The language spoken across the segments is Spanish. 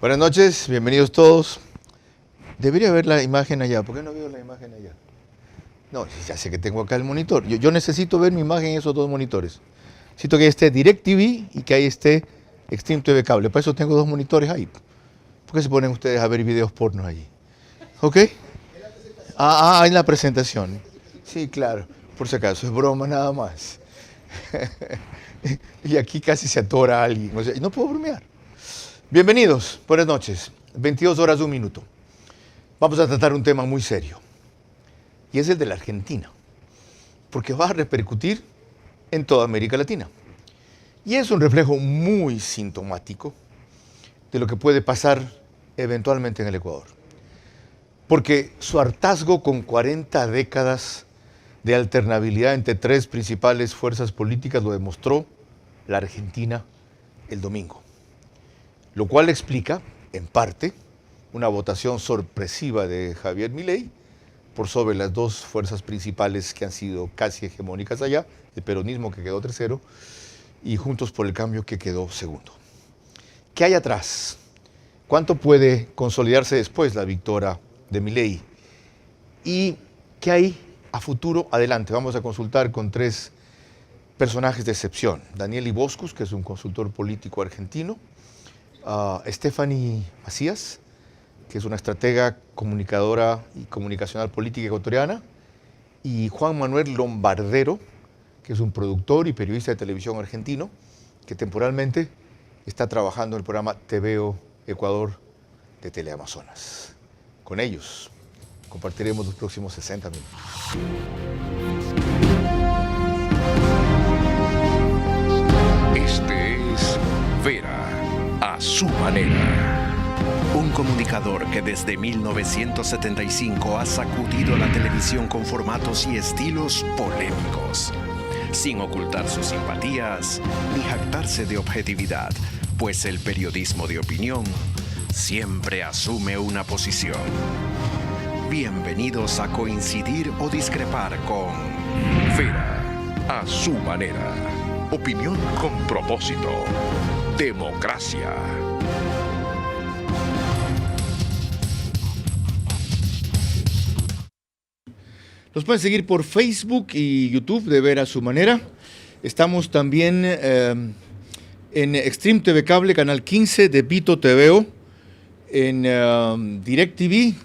Buenas noches, bienvenidos todos. Debería ver la imagen allá. ¿Por qué no veo la imagen allá? No, ya sé que tengo acá el monitor. Yo necesito ver mi imagen en esos dos monitores. Necesito que ahí esté DirecTV y que ahí esté Extreme TV Cable. Para eso tengo dos monitores ahí. ¿Por qué se ponen ustedes a ver videos pornos allí? ¿Ok? En la presentación. Sí, claro. Por si acaso, es broma nada más. Y aquí casi se atora alguien. O sea, no puedo bromear. Bienvenidos, buenas noches. 22 horas, 1 minuto. Vamos a tratar un tema muy serio. Y es el de la Argentina. Porque va a repercutir en toda América Latina. Y es un reflejo muy sintomático de lo que puede pasar eventualmente en el Ecuador. Porque su hartazgo con 40 décadas de alternabilidad entre tres principales fuerzas políticas lo demostró la Argentina el domingo. Lo cual explica, en parte, una votación sorpresiva de Javier Milei por sobre las dos fuerzas principales que han sido casi hegemónicas allá, el peronismo que quedó tercero y Juntos por el Cambio que quedó segundo. ¿Qué hay atrás? ¿Cuánto puede consolidarse después la victoria de Milei? ¿Y qué hay a futuro adelante? Vamos a consultar con tres personajes de excepción. Daniel Iboscus, que es un consultor político argentino, Stephanie Macías, que es una estratega comunicadora y comunicacional política ecuatoriana, y Juan Manuel Lombardero, que es un productor y periodista de televisión argentino, que temporalmente está trabajando en el programa TVO Ecuador de Teleamazonas. Con ellos compartiremos los próximos 60 minutos. Este es Vera a su manera. Un comunicador que desde 1975 ha sacudido la televisión con formatos y estilos polémicos, sin ocultar sus simpatías ni jactarse de objetividad, pues el periodismo de opinión siempre asume una posición. Bienvenidos a coincidir o discrepar con Vera a su manera. Opinión con propósito. Democracia. Nos pueden seguir por Facebook y YouTube de Ver a su manera. Estamos también en Extreme TV Cable, canal 15 de Vito TVO, en DirecTV,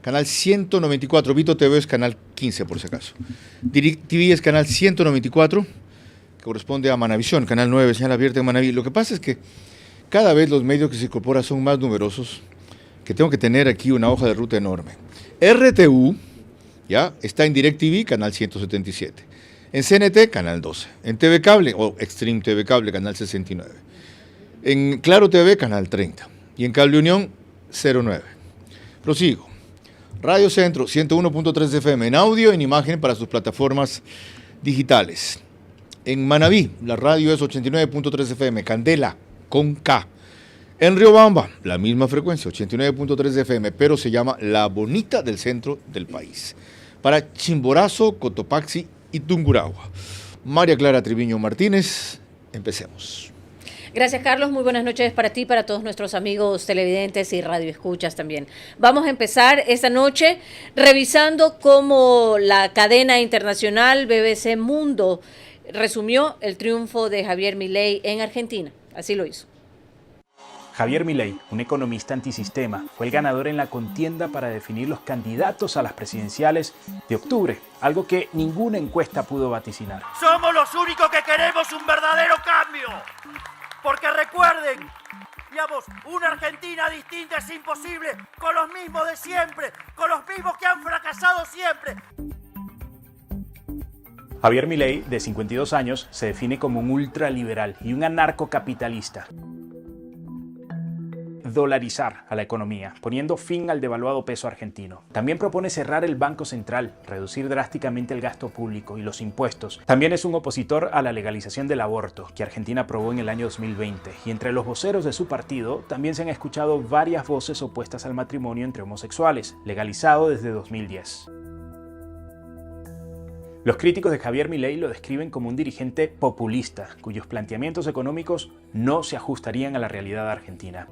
canal 194. Vito TV es canal 15, por si acaso. DirecTV es canal 194, que corresponde a Manavisión, canal 9, señal abierta en Manaví. Lo que pasa es que cada vez los medios que se incorporan son más numerosos, que tengo que tener aquí una hoja de ruta enorme. RTU, ya, está en DirecTV, canal 177. En CNT, canal 12. En TV Cable, o Extreme TV Cable, canal 69. En Claro TV, canal 30. Y en Cable Unión, 09. Prosigo. Radio Centro, 101.3 FM, en audio y en imagen para sus plataformas digitales. En Manaví, la radio es 89.3 FM, Candela, con K. En Riobamba, la misma frecuencia, 89.3 FM, pero se llama La Bonita del centro del país. Para Chimborazo, Cotopaxi y Tungurahua. María Clara Triviño Martínez, empecemos. Gracias, Carlos. Muy buenas noches para ti, para todos nuestros amigos televidentes y radioescuchas también. Vamos a empezar esta noche revisando cómo la cadena internacional BBC Mundo resumió el triunfo de Javier Milei en Argentina. Así lo hizo. Javier Milei, un economista antisistema, fue el ganador en la contienda para definir los candidatos a las presidenciales de octubre, algo que ninguna encuesta pudo vaticinar. Somos los únicos que queremos un verdadero cambio. Porque recuerden, digamos, una Argentina distinta es imposible con los mismos de siempre, con los mismos que han fracasado siempre. Javier Milei, de 52 años, se define como un ultraliberal y un anarcocapitalista. Dolarizar a la economía, poniendo fin al devaluado peso argentino. También propone cerrar el Banco Central, reducir drásticamente el gasto público y los impuestos. También es un opositor a la legalización del aborto, que Argentina aprobó en el año 2020. Y entre los voceros de su partido, también se han escuchado varias voces opuestas al matrimonio entre homosexuales, legalizado desde 2010. Los críticos de Javier Milei lo describen como un dirigente populista, cuyos planteamientos económicos no se ajustarían a la realidad argentina.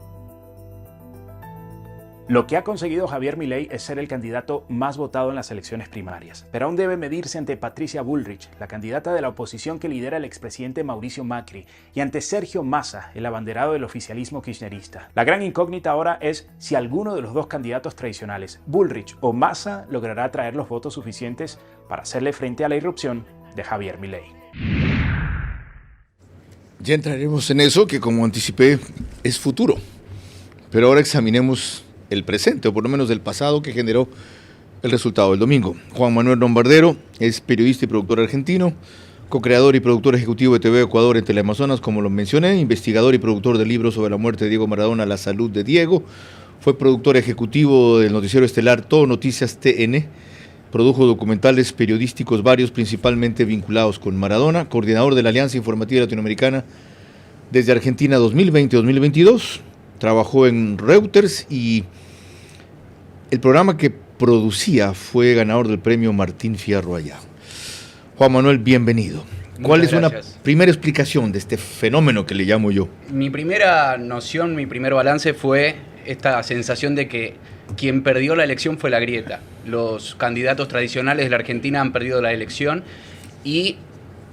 Lo que ha conseguido Javier Milei es ser el candidato más votado en las elecciones primarias, pero aún debe medirse ante Patricia Bullrich, la candidata de la oposición que lidera el expresidente Mauricio Macri, y ante Sergio Massa, el abanderado del oficialismo kirchnerista. La gran incógnita ahora es si alguno de los dos candidatos tradicionales, Bullrich o Massa, logrará traer los votos suficientes para hacerle frente a la irrupción de Javier Milei. Ya entraremos en eso, que como anticipé es futuro, pero ahora examinemos el presente, o por lo menos el pasado, que generó el resultado del domingo. Juan Manuel Lombardero es periodista y productor argentino, co-creador y productor ejecutivo de TV Ecuador en Teleamazonas, como lo mencioné, investigador y productor del libro sobre la muerte de Diego Maradona, La salud de Diego, fue productor ejecutivo del noticiero estelar Todo Noticias TN, produjo documentales periodísticos varios, principalmente vinculados con Maradona, coordinador de la Alianza Informativa Latinoamericana desde Argentina 2020-2022, trabajó en Reuters y el programa que producía fue ganador del premio Martín Fierro allá. Juan Manuel, bienvenido. ¿Cuál es una primera explicación de este fenómeno que le llamo yo? Mi primera noción, mi primer balance fue esta sensación de que quien perdió la elección fue la grieta. Los candidatos tradicionales de la Argentina han perdido la elección y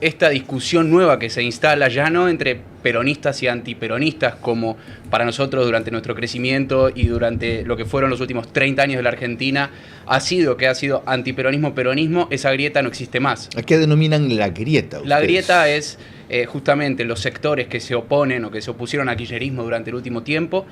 esta discusión nueva que se instala ya no entre peronistas y antiperonistas, como para nosotros durante nuestro crecimiento y durante lo que fueron los últimos 30 años de la Argentina, ha sido antiperonismo, peronismo, esa grieta no existe más. ¿A qué denominan la grieta ustedes? La grieta es justamente los sectores que se oponen o que se opusieron al kirchnerismo durante el último tiempo,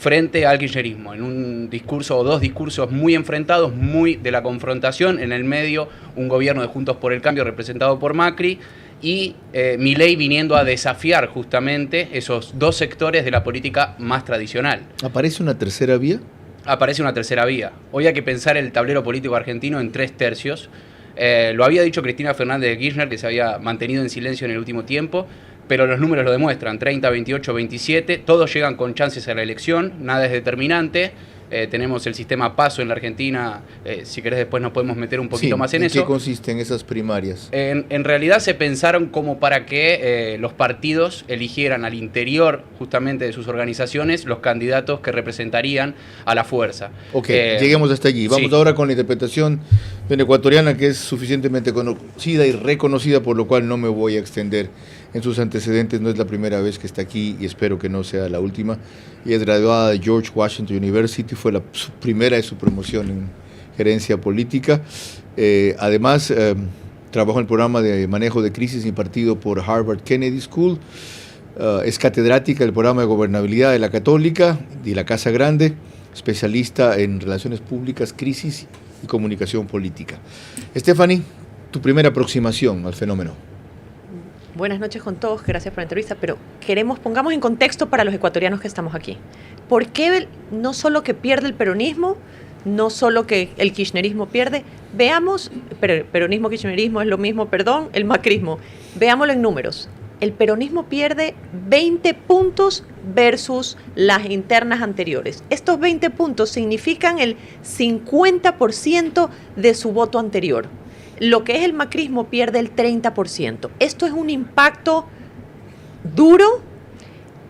frente al kirchnerismo, en un discurso o dos discursos muy enfrentados, muy de la confrontación, en el medio un gobierno de Juntos por el Cambio representado por Macri y Milei viniendo a desafiar justamente esos dos sectores de la política más tradicional. ¿Aparece una tercera vía? Aparece una tercera vía. Hoy hay que pensar el tablero político argentino en 3/3. Lo había dicho Cristina Fernández de Kirchner, que se había mantenido en silencio en el último tiempo, pero los números lo demuestran, 30, 28, 27, todos llegan con chances a la elección, nada es determinante. Tenemos el sistema PASO en la Argentina, si querés después nos podemos meter un poquito más en eso. ¿En qué consisten esas primarias? En realidad se pensaron como para que los partidos eligieran al interior justamente de sus organizaciones los candidatos que representarían a la fuerza. Ok, lleguemos hasta allí. Vamos ahora con la interpretación de una ecuatoriana que es suficientemente conocida y reconocida, por lo cual no me voy a extender en sus antecedentes. No es la primera vez que está aquí y espero que no sea la última. Y es graduada de George Washington University, fue la primera de su promoción en gerencia política. Además, trabajó en el programa de manejo de crisis impartido por Harvard Kennedy School. Es catedrática del programa de gobernabilidad de la Católica y la Casa Grande, especialista en relaciones públicas, crisis y comunicación política. Stephanie, tu primera aproximación al fenómeno. Buenas noches con todos, gracias por la entrevista, pero pongamos en contexto para los ecuatorianos que estamos aquí. ¿Por qué no solo que pierde el peronismo, no solo que el kirchnerismo pierde? Veamos, peronismo, kirchnerismo es lo mismo, el macrismo. Veámoslo en números. El peronismo pierde 20 puntos versus las internas anteriores. Estos 20 puntos significan el 50% de su voto anterior. Lo que es el macrismo pierde el 30%. Esto es un impacto duro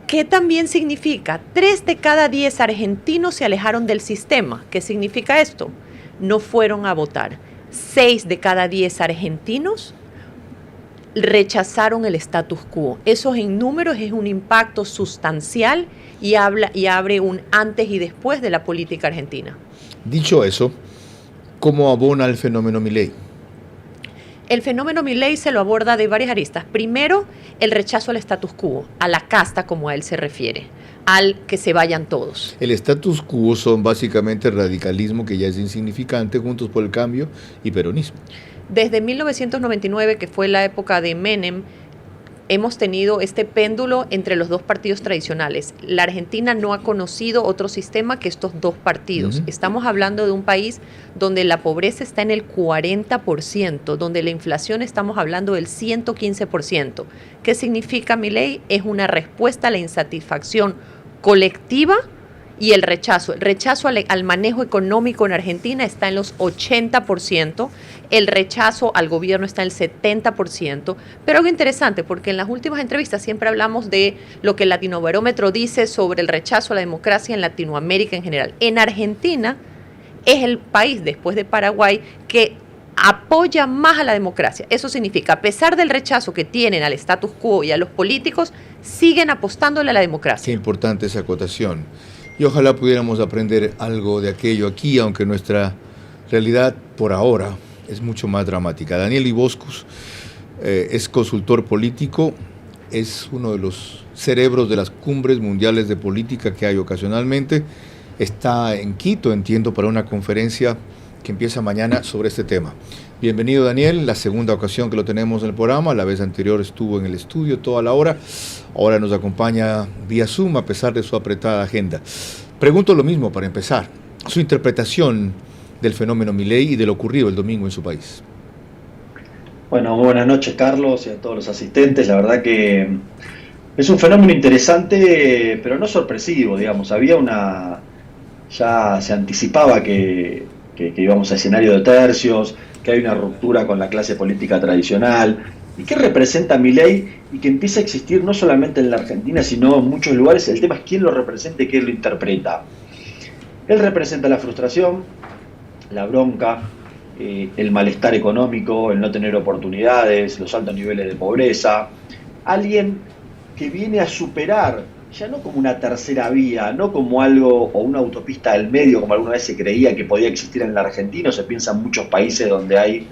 que también significa 3 de cada 10 argentinos se alejaron del sistema. ¿Qué significa esto? No fueron a votar. 6 de cada 10 argentinos rechazaron el status quo. Eso en números es un impacto sustancial y abre un antes y después de la política argentina. Dicho eso, ¿cómo abona el fenómeno Milei? El fenómeno Milei se lo aborda de varias aristas. Primero, el rechazo al status quo, a la casta como a él se refiere, al que se vayan todos. El status quo son básicamente el radicalismo, que ya es insignificante, Juntos por el Cambio y peronismo. Desde 1999, que fue la época de Menem, hemos tenido este péndulo entre los dos partidos tradicionales. La Argentina no ha conocido otro sistema que estos dos partidos. Estamos hablando de un país donde la pobreza está en el 40%, donde la inflación estamos hablando del 115%. ¿Qué significa Milei? Es una respuesta a la insatisfacción colectiva y el rechazo al manejo económico en Argentina está en los 80%, el rechazo al gobierno está en el 70%, pero algo interesante, porque en las últimas entrevistas siempre hablamos de lo que el Latinobarómetro dice sobre el rechazo a la democracia en Latinoamérica en general. En Argentina es el país, después de Paraguay, que apoya más a la democracia. Eso significa, a pesar del rechazo que tienen al status quo y a los políticos, siguen apostándole a la democracia. Qué importante esa acotación. Y ojalá pudiéramos aprender algo de aquello aquí, aunque nuestra realidad por ahora es mucho más dramática. Daniel Iboscus es consultor político, es uno de los cerebros de las cumbres mundiales de política que hay ocasionalmente. Está en Quito, entiendo, para una conferencia que empieza mañana sobre este tema. Bienvenido, Daniel, la segunda ocasión que lo tenemos en el programa. La vez anterior estuvo en el estudio toda la hora, ahora nos acompaña vía Zoom a pesar de su apretada agenda. Pregunto lo mismo para empezar, su interpretación del fenómeno Milei y de lo ocurrido el domingo en su país. Bueno, muy buenas noches, Carlos, y a todos los asistentes. La verdad que es un fenómeno interesante, pero no sorpresivo, digamos. Ya se anticipaba que íbamos a escenario de tercios, que hay una ruptura con la clase política tradicional. ¿Y qué representa Milei? Y que empieza a existir no solamente en la Argentina, sino en muchos lugares. El tema es quién lo representa y quién lo interpreta. Él representa la frustración, la bronca, el malestar económico, el no tener oportunidades, los altos niveles de pobreza. Alguien que viene a superar, ya no como una tercera vía, no como algo o una autopista del medio, como alguna vez se creía que podía existir en la Argentina, o se piensa en muchos países donde hay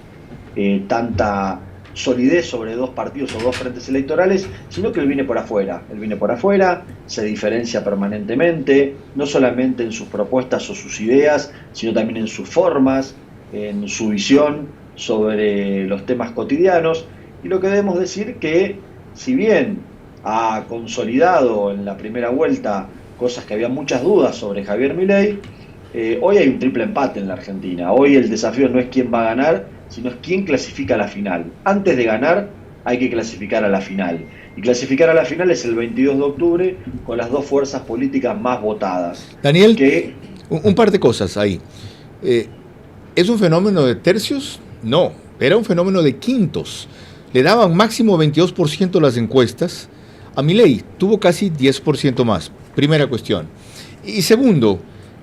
tanta solidez sobre dos partidos o dos frentes electorales, sino que él viene por afuera. Él viene por afuera, se diferencia permanentemente, no solamente en sus propuestas o sus ideas, sino también en sus formas, en su visión sobre los temas cotidianos. Y lo que debemos decir que, si bien ha consolidado en la primera vuelta cosas que había muchas dudas sobre Javier Milei, hoy hay un triple empate en la Argentina. Hoy el desafío no es quién va a ganar, sino es quién clasifica a la final. Antes de ganar hay que clasificar a la final. Y clasificar a la final es el 22 de octubre con las dos fuerzas políticas más votadas. Daniel, un par de cosas ahí. ¿Es un fenómeno de tercios? No, era un fenómeno de quintos. Le daban máximo 22% las encuestas. A Milei tuvo casi 10% más. Primera cuestión. Y segundo,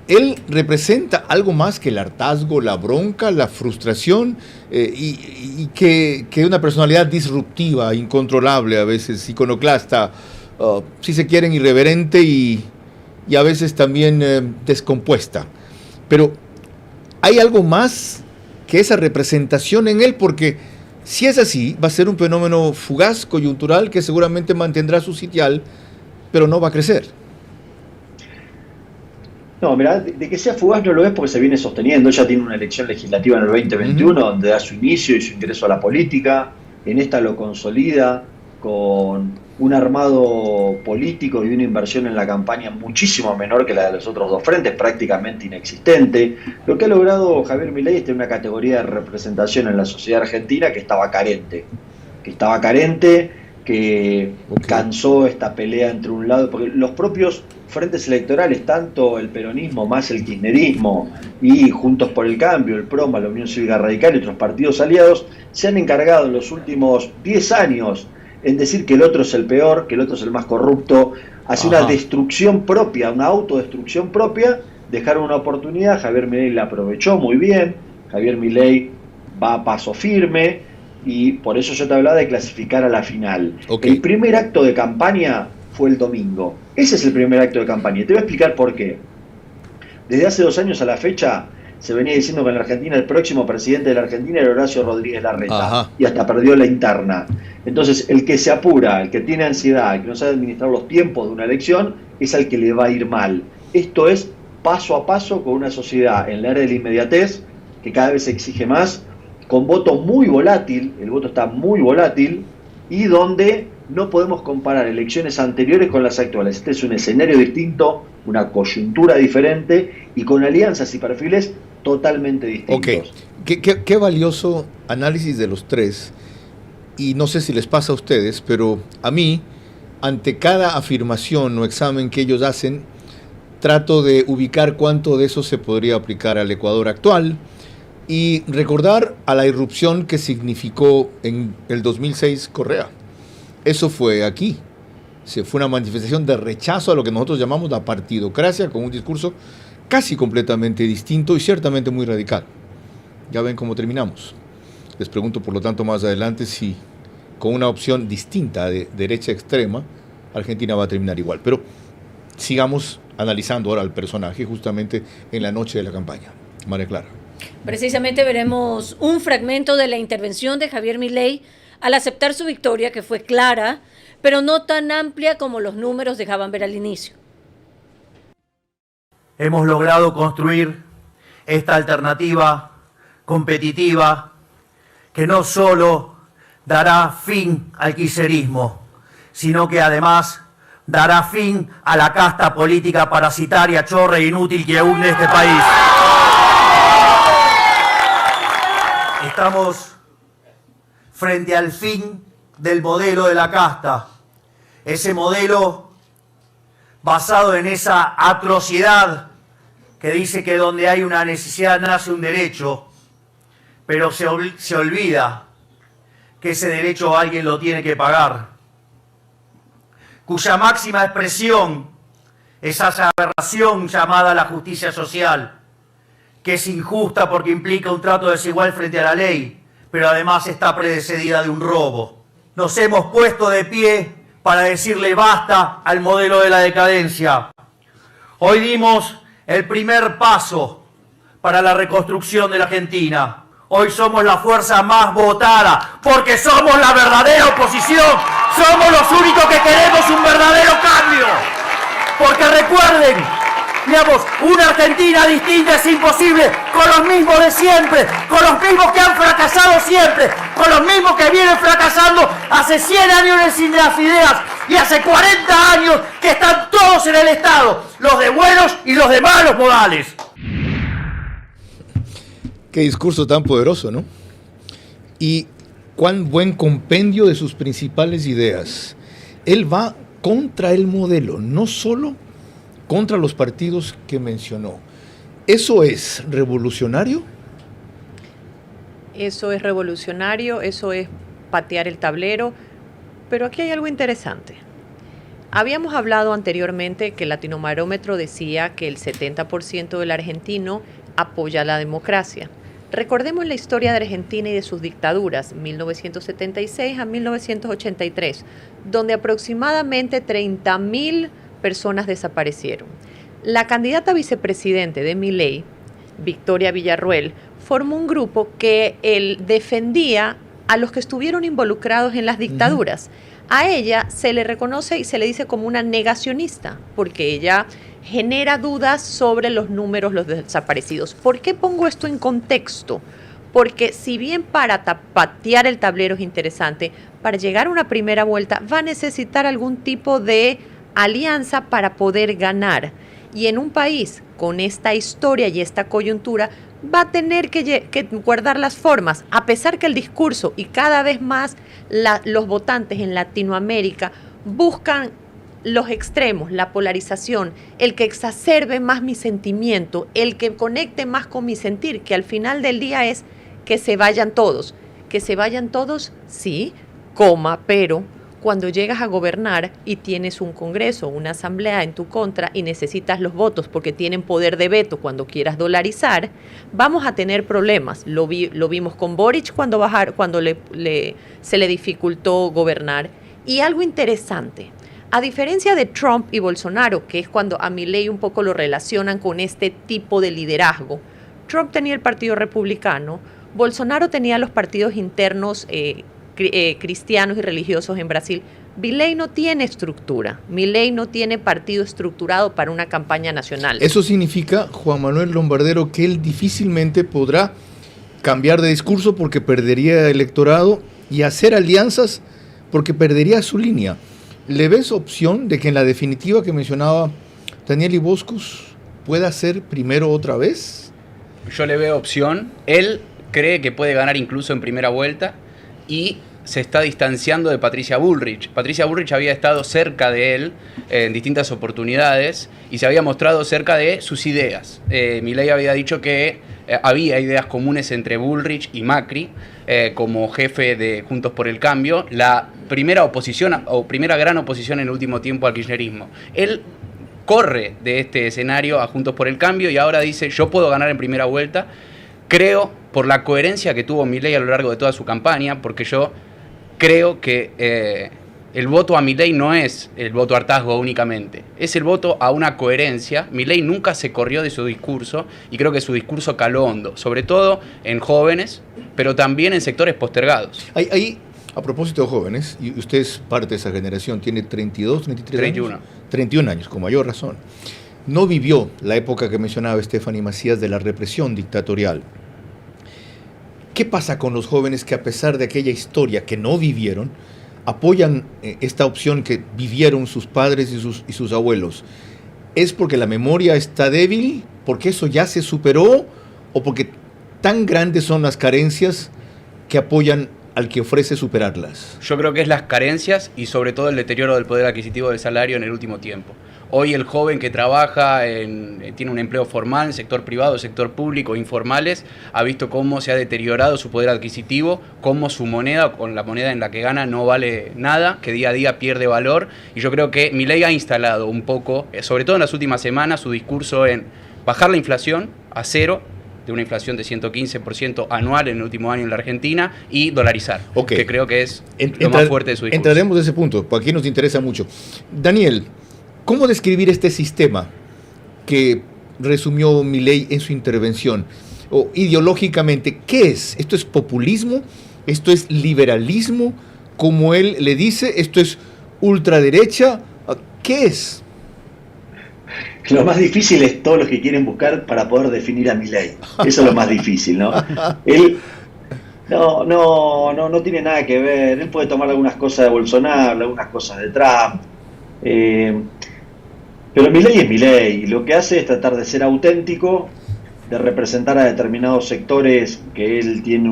él representa algo más que el hartazgo, la bronca, la frustración y que una personalidad disruptiva, incontrolable, a veces iconoclasta, si se quieren, irreverente y a veces también descompuesta. Pero hay algo más que esa representación en él, porque si es así, va a ser un fenómeno fugaz, coyuntural, que seguramente mantendrá su sitial, pero no va a crecer. No, mira, de que sea fugaz no lo es porque se viene sosteniendo. Ya tiene una elección legislativa en el 2021 donde da su inicio y su ingreso a la política. En esta lo consolida con un armado político y una inversión en la campaña muchísimo menor que la de los otros dos frentes, prácticamente inexistente. Lo que ha logrado Javier Milei es tener una categoría de representación en la sociedad argentina que estaba carente, que cansó esta pelea entre un lado, porque los propios frentes electorales, tanto el peronismo más el kirchnerismo y Juntos por el Cambio, el PROMA, la Unión Cívica Radical y otros partidos aliados, se han encargado en los últimos 10 años en decir que el otro es el peor, que el otro es el más corrupto, hace una destrucción propia, una autodestrucción propia. Dejaron una oportunidad, Javier Milei la aprovechó muy bien, Javier Milei va a paso firme y por eso yo te hablaba de clasificar a la final. El primer acto de campaña fue el domingo. Ese es el primer acto de campaña. Y te voy a explicar por qué. Desde hace 2 años a la fecha se venía diciendo que en la Argentina el próximo presidente de la Argentina era Horacio Rodríguez Larreta. Y hasta perdió la interna. Entonces, el que se apura, el que tiene ansiedad, el que no sabe administrar los tiempos de una elección, es al que le va a ir mal. Esto es paso a paso con una sociedad en la era de la inmediatez, que cada vez se exige más, con voto muy volátil, el voto está muy volátil, y donde no podemos comparar elecciones anteriores con las actuales. Este es un escenario distinto, una coyuntura diferente y con alianzas y perfiles totalmente distintos. Qué valioso análisis de los tres, y no sé si les pasa a ustedes, pero a mí, ante cada afirmación o examen que ellos hacen, trato de ubicar cuánto de eso se podría aplicar al Ecuador actual y recordar a la irrupción que significó en el 2006 Correa. Eso fue aquí. Fue una manifestación de rechazo a lo que nosotros llamamos la partidocracia, con un discurso casi completamente distinto y ciertamente muy radical. Ya ven cómo terminamos. Les pregunto, por lo tanto, más adelante si con una opción distinta de derecha extrema, Argentina va a terminar igual. Pero sigamos analizando ahora al personaje justamente en la noche de la campaña. María Clara. Precisamente veremos un fragmento de la intervención de Javier Milei al aceptar su victoria, que fue clara, pero no tan amplia como los números dejaban ver al inicio. Hemos logrado construir esta alternativa competitiva que no solo dará fin al kirchnerismo, sino que además dará fin a la casta política parasitaria, chorra e inútil que hunde este país. Estamos frente al fin del modelo de la casta, ese modelo basado en esa atrocidad que dice que donde hay una necesidad nace un derecho, pero se olvida que ese derecho alguien lo tiene que pagar, cuya máxima expresión es esa aberración llamada la justicia social, que es injusta porque implica un trato desigual frente a la ley, pero además está precedida de un robo. Nos hemos puesto de pie para decirle basta al modelo de la decadencia. Hoy dimos el primer paso para la reconstrucción de la Argentina. Hoy somos la fuerza más votada, porque somos la verdadera oposición. Somos los únicos que queremos un verdadero cambio. Porque recuerden, digamos, una Argentina distinta es imposible con los mismos de siempre, con los mismos que han fracasado siempre, con los mismos que vienen fracasando hace 100 años en las ideas y hace 40 años que están todos en el Estado, los de buenos y los de malos modales. Qué discurso tan poderoso, ¿no? Y cuán buen compendio de sus principales ideas. Él va contra el modelo, no solo contra los partidos que mencionó. ¿Eso es revolucionario? Eso es revolucionario, eso es patear el tablero, pero aquí hay algo interesante. Habíamos hablado anteriormente que el Latinobarómetro decía que el 70% del argentino apoya la democracia. Recordemos la historia de Argentina y de sus dictaduras, 1976 a 1983, donde aproximadamente 30.000 personas desaparecieron. La candidata vicepresidente de Milei, Victoria Villarruel, formó un grupo que él defendía a los que estuvieron involucrados en las dictaduras. A ella se le reconoce y se le dice como una negacionista, porque ella genera dudas sobre los números, los desaparecidos. ¿Por qué pongo esto en contexto? Porque si bien para patear el tablero es interesante, para llegar a una primera vuelta va a necesitar algún tipo de alianza para poder ganar. Y en un país con esta historia y esta coyuntura va a tener que guardar las formas, a pesar que el discurso y cada vez más los votantes en Latinoamérica buscan los extremos, la polarización, el que exacerbe más mi sentimiento, el que conecte más con mi sentir, que al final del día es que se vayan todos. Que se vayan todos, sí, pero cuando llegas a gobernar y tienes un congreso, una asamblea en tu contra y necesitas los votos porque tienen poder de veto cuando quieras dolarizar, vamos a tener problemas. Lo vimos con Boric cuando se le dificultó gobernar. Y algo interesante, a diferencia de Trump y Bolsonaro, que es cuando a Milei un poco lo relacionan con este tipo de liderazgo, Trump tenía el Partido Republicano, Bolsonaro tenía los partidos internos cristianos y religiosos en Brasil. Milei no tiene estructura, Milei no tiene partido estructurado para una campaña nacional. Eso significa, Juan Manuel Lombardero, que él difícilmente podrá cambiar de discurso porque perdería electorado y hacer alianzas porque perdería su línea. ¿Le ves opción de que en la definitiva que mencionaba Daniel Iboscus pueda ser primero otra vez? Yo le veo opción. Él cree que puede ganar incluso en primera vuelta y se está distanciando de Patricia Bullrich. Patricia Bullrich había estado cerca de él en distintas oportunidades y se había mostrado cerca de sus ideas. Milei había dicho que había ideas comunes entre Bullrich y Macri como jefe de Juntos por el Cambio, la primera oposición o primera gran oposición en el último tiempo al kirchnerismo. Él corre de este escenario a Juntos por el Cambio y ahora dice: yo puedo ganar en primera vuelta. Creo, por la coherencia que tuvo Milei a lo largo de toda su campaña, porque yo creo que el voto a Milei no es el voto hartazgo únicamente, es el voto a una coherencia. Milei nunca se corrió de su discurso y creo que su discurso caló hondo, sobre todo en jóvenes, pero también en sectores postergados. Ahí, a propósito de jóvenes, y usted es parte de esa generación, tiene 32, 33 31. años. 31 años, con mayor razón. No vivió la época que mencionaba Stephanie Macías de la represión dictatorial. ¿Qué pasa con los jóvenes que, a pesar de aquella historia que no vivieron, apoyan esta opción que vivieron sus padres y sus abuelos? ¿Es porque la memoria está débil? ¿Porque eso ya se superó? ¿O porque tan grandes son las carencias que apoyan al que ofrece superarlas? Yo creo que es las carencias y sobre todo el deterioro del poder adquisitivo del salario en el último tiempo. Hoy el joven que trabaja, tiene un empleo formal en sector privado, sector público, informales, ha visto cómo se ha deteriorado su poder adquisitivo, cómo su moneda, con la moneda en la que gana, no vale nada, que día a día pierde valor. Y yo creo que Milei ha instalado un poco, sobre todo en las últimas semanas, su discurso en bajar la inflación a cero, de una inflación de 115% anual en el último año en la Argentina, y dolarizar, que creo que es lo más fuerte de su discurso. Entraremos de ese punto, porque aquí nos interesa mucho. Daniel, ¿cómo describir este sistema que resumió Milei en su intervención? O ideológicamente, ¿qué es? ¿Esto es populismo? ¿Esto es liberalismo? Como él le dice, ¿esto es ultraderecha? ¿Qué es? Lo más difícil es todos los que quieren buscar para poder definir a Milei. Eso es lo más difícil, ¿no? Él no tiene nada que ver. Él puede tomar algunas cosas de Bolsonaro, algunas cosas de Trump. Pero Milei es Milei, y lo que hace es tratar de ser auténtico, de representar a determinados sectores que él tiene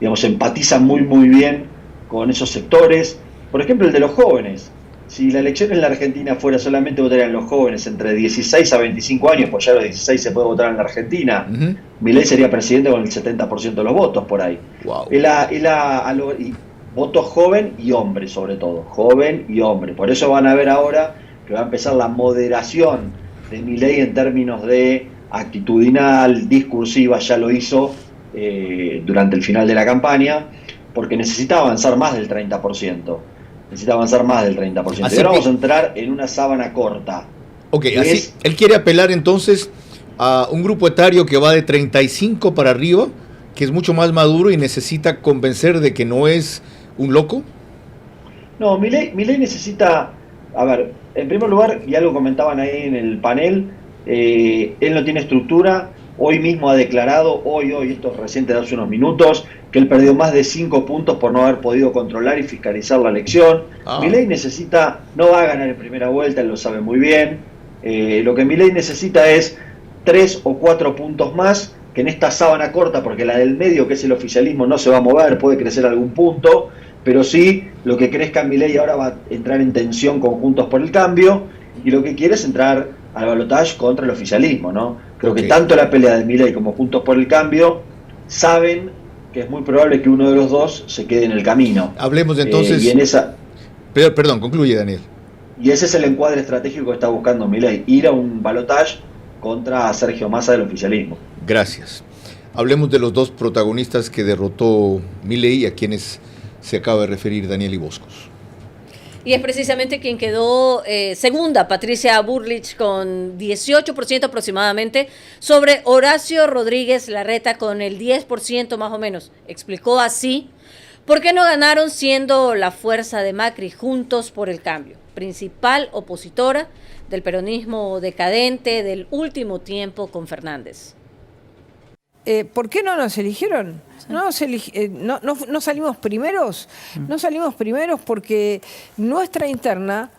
empatiza muy bien con esos sectores. Por ejemplo, el de los jóvenes. Si la elección en la Argentina fuera solamente votar en los jóvenes entre 16 a 25 años, pues ya a los 16 se puede votar en la Argentina, Milei sería presidente con el 70% de los votos por ahí. Wow. Y voto joven y hombre, sobre todo, joven y hombre. Por eso van a ver ahora que va a empezar la moderación de Milei en términos de actitudinal, discursiva. Ya lo hizo durante el final de la campaña, porque necesita avanzar más del 30%. Necesita avanzar más del 30%. Así y ahora vamos a entrar en una sábana corta. Ok, así, él quiere apelar entonces a un grupo etario que va de 35 para arriba, que es mucho más maduro y necesita convencer de que no es un loco. No, Milei necesita, a ver, en primer lugar, y algo comentaban ahí en el panel, él no tiene estructura. Hoy mismo ha declarado, esto es reciente de hace unos minutos, que él perdió más de 5 puntos por no haber podido controlar y fiscalizar la elección. Milei no va a ganar en primera vuelta, él lo sabe muy bien. Lo que Milei necesita es 3 o 4 puntos más, que en esta sábana corta, porque la del medio, que es el oficialismo, no se va a mover, puede crecer algún punto, pero sí, lo que crezca Milei ahora va a entrar en tensión con Juntos por el Cambio, y lo que quiere es entrar al balotaje contra el oficialismo, ¿no? Creo que tanto la pelea de Milei como Juntos por el Cambio saben que es muy probable que uno de los dos se quede en el camino. Hablemos entonces... Perdón, concluye, Daniel. Y ese es el encuadre estratégico que está buscando Milei, ir a un balotaje contra Sergio Massa del oficialismo. Gracias. Hablemos de los dos protagonistas que derrotó Milei, a quienes se acaba de referir Daniel Iboscos. Y es precisamente quien quedó segunda, Patricia Bullrich, con 18% aproximadamente, sobre Horacio Rodríguez Larreta con el 10% más o menos. Explicó así por qué no ganaron, siendo la fuerza de Macri, Juntos por el Cambio, principal opositora del peronismo decadente del último tiempo con Fernández. ¿Por qué no nos eligieron? No salimos primeros. No salimos primeros porque nuestra interna,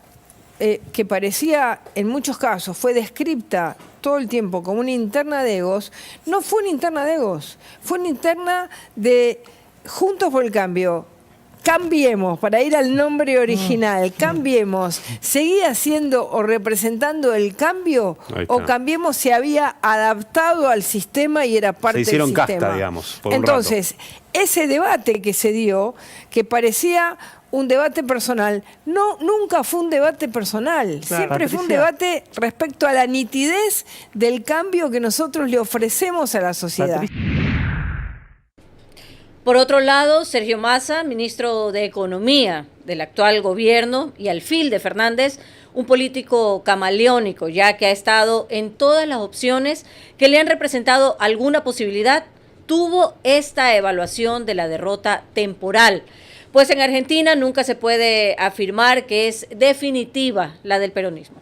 que parecía en muchos casos, fue descripta todo el tiempo como una interna de egos, no fue una interna de egos, fue una interna de Juntos por el Cambio, Cambiemos, para ir al nombre original, Cambiemos, ¿seguía siendo o representando el cambio? ¿O Cambiemos se había adaptado al sistema y era parte del sistema? Se hicieron casta, digamos, por Entonces, ese debate que se dio, que parecía un debate personal, nunca fue un debate personal, siempre fue un debate respecto a la nitidez del cambio que nosotros le ofrecemos a la sociedad. Por otro lado, Sergio Massa, ministro de Economía del actual gobierno, y Alfilde Fernández, un político camaleónico, ya que ha estado en todas las opciones que le han representado alguna posibilidad, tuvo esta evaluación de la derrota temporal. Pues en Argentina nunca se puede afirmar que es definitiva la del peronismo.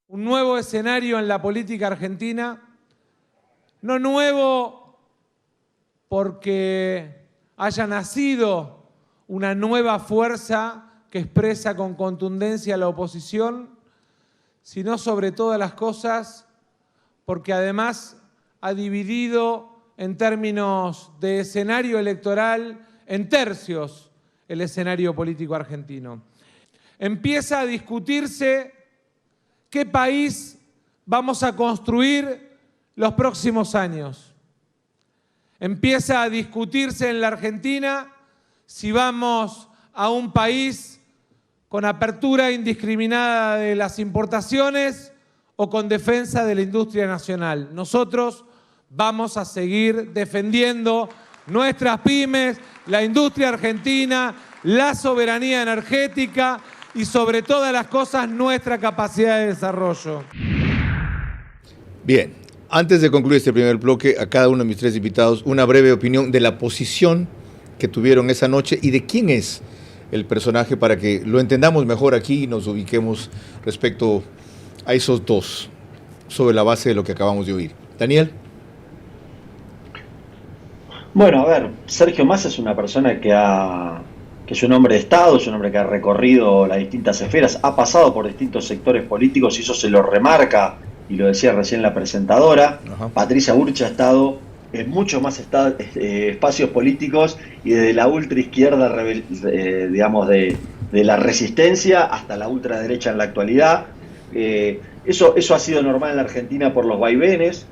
Un nuevo escenario en la política argentina, no nuevo porque haya nacido una nueva fuerza que expresa con contundencia la oposición, sino sobre todas las cosas porque además ha dividido en términos de escenario electoral en tercios el escenario político argentino. Empieza a discutirse qué país vamos a construir los próximos años. Empieza a discutirse en la Argentina si vamos a un país con apertura indiscriminada de las importaciones o con defensa de la industria nacional. Nosotros vamos a seguir defendiendo nuestras pymes, la industria argentina, la soberanía energética y sobre todas las cosas nuestra capacidad de desarrollo. Bien, antes de concluir este primer bloque, a cada uno de mis tres invitados una breve opinión de la posición que tuvieron esa noche y de quién es el personaje para que lo entendamos mejor aquí y nos ubiquemos respecto a esos dos sobre la base de lo que acabamos de oír. Daniel. Bueno, a ver, Sergio Massa es una persona que es un hombre de Estado, es un hombre que ha recorrido las distintas esferas, ha pasado por distintos sectores políticos y eso se lo remarca, y lo decía recién la presentadora. Ajá. Patricia Bullrich ha estado en muchos más espacios políticos y desde la ultraizquierda, digamos, de la resistencia hasta la ultraderecha en la actualidad. Eso ha sido normal en la Argentina por los vaivenes.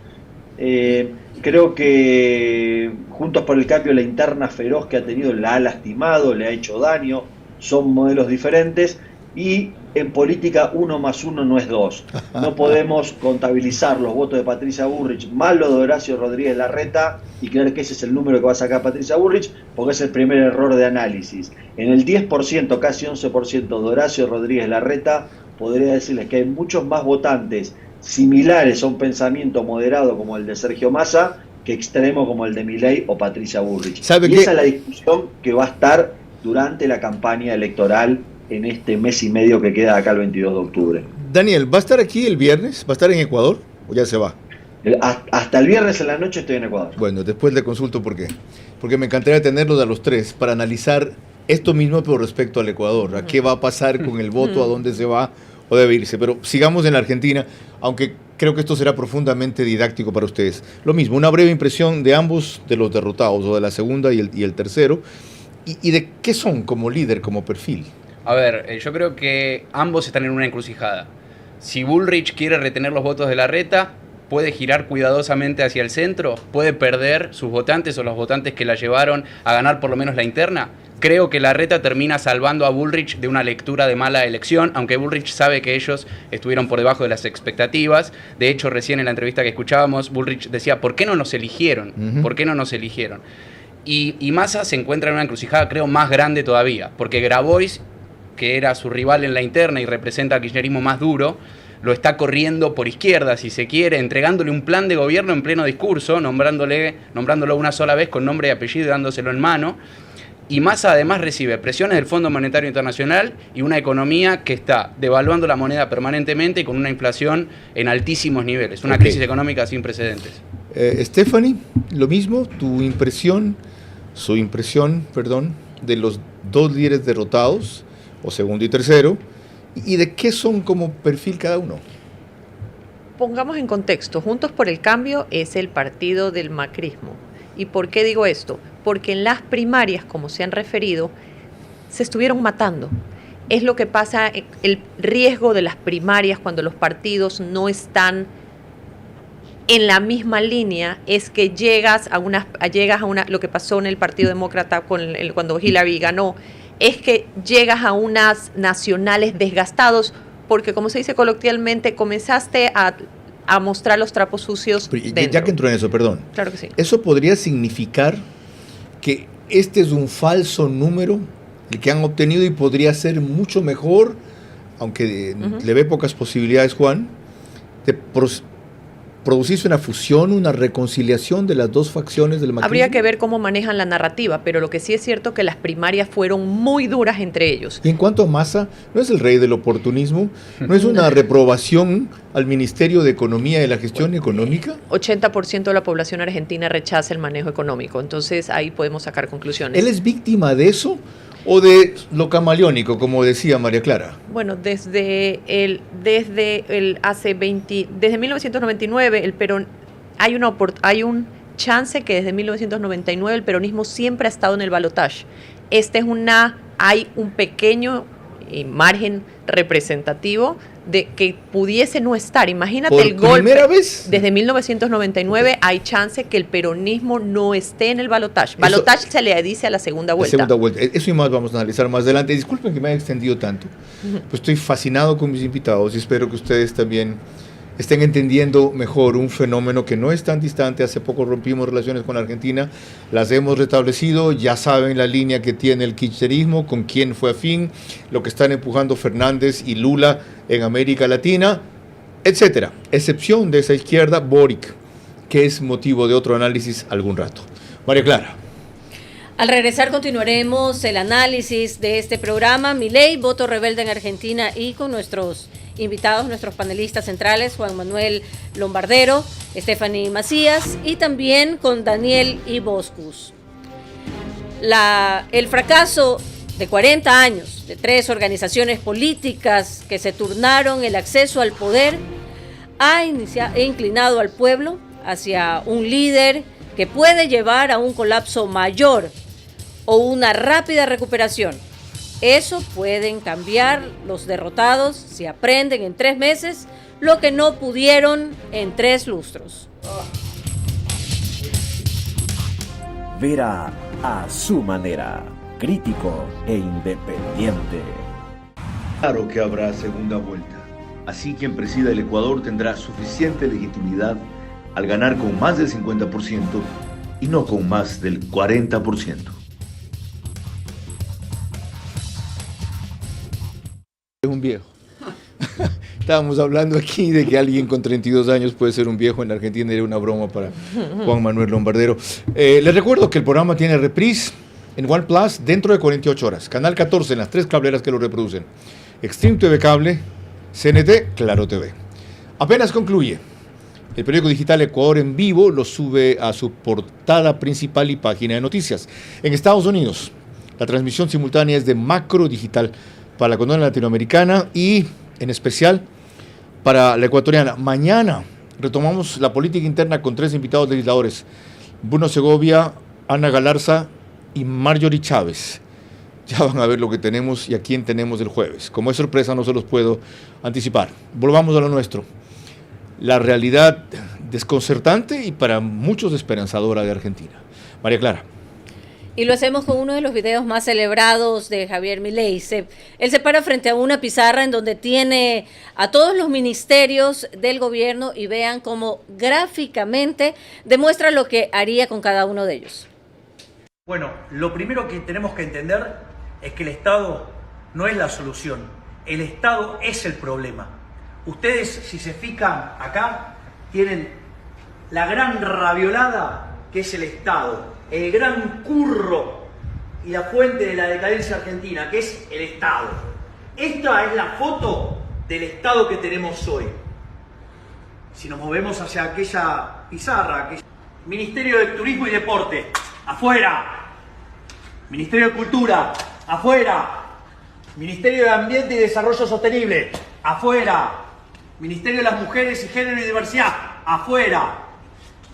Creo que Juntos por el Cambio, la interna feroz que ha tenido, la ha lastimado, le ha hecho daño, son modelos diferentes y en política 1 más 1 no es 2. No podemos contabilizar los votos de Patricia Bullrich más los de Horacio Rodríguez Larreta y creer que ese es el número que va a sacar Patricia Bullrich, porque es el primer error de análisis. En el 10%, casi 11% de Horacio Rodríguez Larreta, podría decirles que hay muchos más votantes similares a un pensamiento moderado como el de Sergio Massa que extremo como el de Milei o Patricia Bullrich. Y esa es la discusión que va a estar durante la campaña electoral en este mes y medio que queda acá el 22 de octubre. Daniel, ¿va a estar aquí el viernes? ¿Va a estar en Ecuador o ya se va? Hasta el viernes en la noche estoy en Ecuador. Bueno, después le consulto por qué. Porque me encantaría tenerlos a los tres para analizar esto mismo, pero respecto al Ecuador. ¿A qué va a pasar con el voto? ¿A dónde se va? ¿O debe irse? Pero sigamos en la Argentina, aunque creo que esto será profundamente didáctico para ustedes. Lo mismo, una breve impresión de ambos, de los derrotados, o de la segunda y el tercero, y de qué son como líder, como perfil. A ver, yo creo que ambos están en una encrucijada. Si Bullrich quiere retener los votos de Larreta, puede girar cuidadosamente hacia el centro, puede perder sus votantes o los votantes que la llevaron a ganar por lo menos la interna. Creo que Larreta termina salvando a Bullrich de una lectura de mala elección, aunque Bullrich sabe que ellos estuvieron por debajo de las expectativas. De hecho, recién en la entrevista que escuchábamos, Bullrich decía, ¿por qué no nos eligieron? ¿Por qué no nos eligieron? Y Massa se encuentra en una encrucijada, creo, más grande todavía, porque Grabois, que era su rival en la interna y representa al kirchnerismo más duro, lo está corriendo por izquierda, si se quiere, entregándole un plan de gobierno en pleno discurso, nombrándolo una sola vez con nombre y apellido y dándoselo en mano. Y Massa además recibe presiones del Fondo Monetario Internacional y una economía que está devaluando la moneda permanentemente y con una inflación en altísimos niveles, una crisis económica sin precedentes. Stephanie, lo mismo, su impresión, de los dos líderes derrotados, o segundo y tercero, y de qué son como perfil cada uno. Pongamos en contexto, Juntos por el Cambio es el partido del macrismo. ¿Y por qué digo esto? Porque en las primarias, como se han referido, se estuvieron matando. Es lo que pasa, el riesgo de las primarias cuando los partidos no están en la misma línea, es que llegas a una, lo que pasó en el Partido Demócrata cuando Hillary ganó, es que llegas a unas nacionales desgastados, porque como se dice coloquialmente, comenzaste a mostrar los trapos sucios dentro. Ya que entró en eso, perdón. Claro que sí. ¿Eso podría significar que este es un falso número, el que han obtenido, y podría ser mucho mejor, aunque le ve pocas posibilidades, Juan, de producirse una fusión, una reconciliación de las dos facciones del macrismo? Habría que ver cómo manejan la narrativa, pero lo que sí es cierto es que las primarias fueron muy duras entre ellos. Y en cuanto a Massa, ¿no es el rey del oportunismo? ¿No es una reprobación al Ministerio de Economía y de la gestión económica? 80% de la población argentina rechaza el manejo económico, entonces ahí podemos sacar conclusiones. ¿Él es víctima de eso o de lo camaleónico, como decía María Clara? Bueno, desde 1999 el Perón, hay un chance que desde 1999 el peronismo siempre ha estado en el balotaje. Hay un pequeño margen representativo de que pudiese no estar. Imagínate el golpe. ¿Por primera vez? Desde 1999 hay chance que el peronismo no esté en el balotaje. Balotaje se le dice a la segunda vuelta. La segunda vuelta. Eso y más vamos a analizar más adelante. Disculpen que me haya extendido tanto. Pues estoy fascinado con mis invitados y espero que ustedes también estén entendiendo mejor un fenómeno que no es tan distante. Hace poco rompimos relaciones con Argentina, las hemos restablecido, ya saben la línea que tiene el kirchnerismo, con quién fue afín, lo que están empujando Fernández y Lula en América Latina, etcétera. Excepción de esa izquierda, Boric, que es motivo de otro análisis algún rato. María Clara. Al regresar continuaremos el análisis de este programa, Milei, voto rebelde en Argentina, y con nuestros invitados, nuestros panelistas centrales, Juan Manuel Lombardero, Stephanie Macías, y también con Daniel Iboscus. El fracaso de 40 años de 3 organizaciones políticas que se turnaron el acceso al poder ha inclinado al pueblo hacia un líder que puede llevar a un colapso mayor o una rápida recuperación. Eso pueden cambiar los derrotados si aprenden en 3 meses lo que no pudieron en 3 lustros. Vera a su manera, crítico e independiente. Claro que habrá segunda vuelta. Así quien presida el Ecuador tendrá suficiente legitimidad al ganar con más del 50% y no con más del 40%. Es un viejo. Estábamos hablando aquí de que alguien con 32 años puede ser un viejo en Argentina, era una broma para Juan Manuel Lombardero. Les recuerdo que el programa tiene reprise en OnePlus dentro de 48 horas. Canal 14 en las 3 cableras que lo reproducen. Extreme TV Cable, CNT, Claro TV. Apenas concluye. El periódico digital Ecuador en Vivo lo sube a su portada principal y página de noticias. En Estados Unidos, la transmisión simultánea es de Macro Digital para la colonia latinoamericana y en especial para la ecuatoriana. Mañana retomamos la política interna con 3 invitados legisladores: Bruno Segovia, Ana Galarza y Marjorie Chávez. Ya van a ver lo que tenemos y a quién tenemos el jueves. Como es sorpresa, no se los puedo anticipar. Volvamos a lo nuestro. La realidad desconcertante y para muchos esperanzadora de Argentina. María Clara. Y lo hacemos con uno de los videos más celebrados de Javier Milei. Él se para frente a una pizarra en donde tiene a todos los ministerios del gobierno y vean cómo gráficamente demuestra lo que haría con cada uno de ellos. Bueno, lo primero que tenemos que entender es que el Estado no es la solución. El Estado es el problema. Ustedes, si se fijan acá, tienen la gran raviolada que es el Estado. El gran curro y la fuente de la decadencia argentina, que es el Estado. Esta es la foto del Estado que tenemos hoy. Si nos movemos hacia aquella pizarra, que es Ministerio de Turismo y Deporte, afuera. Ministerio de Cultura, afuera. Ministerio de Ambiente y Desarrollo Sostenible, afuera. Ministerio de las Mujeres y Género y Diversidad, afuera.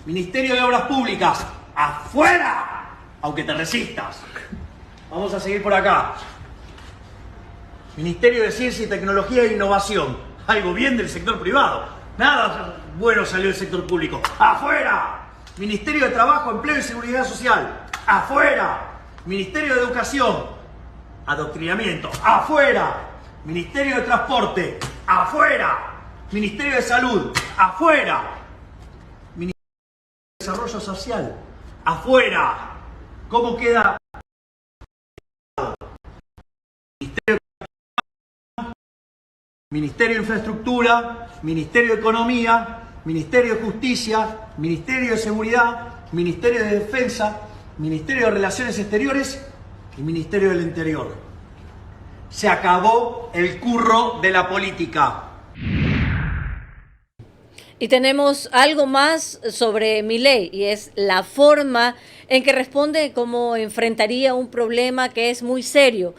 Ministerio de Obras Públicas, ¡afuera! Aunque te resistas. Vamos a seguir por acá. Ministerio de Ciencia y Tecnología e Innovación. Algo bien del sector privado. Nada bueno salió del sector público. ¡Afuera! Ministerio de Trabajo, Empleo y Seguridad Social. ¡Afuera! Ministerio de Educación. Adoctrinamiento. ¡Afuera! Ministerio de Transporte. ¡Afuera! Ministerio de Salud. ¡Afuera! Ministerio de Desarrollo Social. ¡Afuera! ¿Cómo queda? Ministerio de Infraestructura, Ministerio de Economía, Ministerio de Justicia, Ministerio de Seguridad, Ministerio de Defensa, Ministerio de Relaciones Exteriores y Ministerio del Interior. Se acabó el curro de la política. Y tenemos algo más sobre Milei, y es la forma en que responde cómo enfrentaría un problema que es muy serio,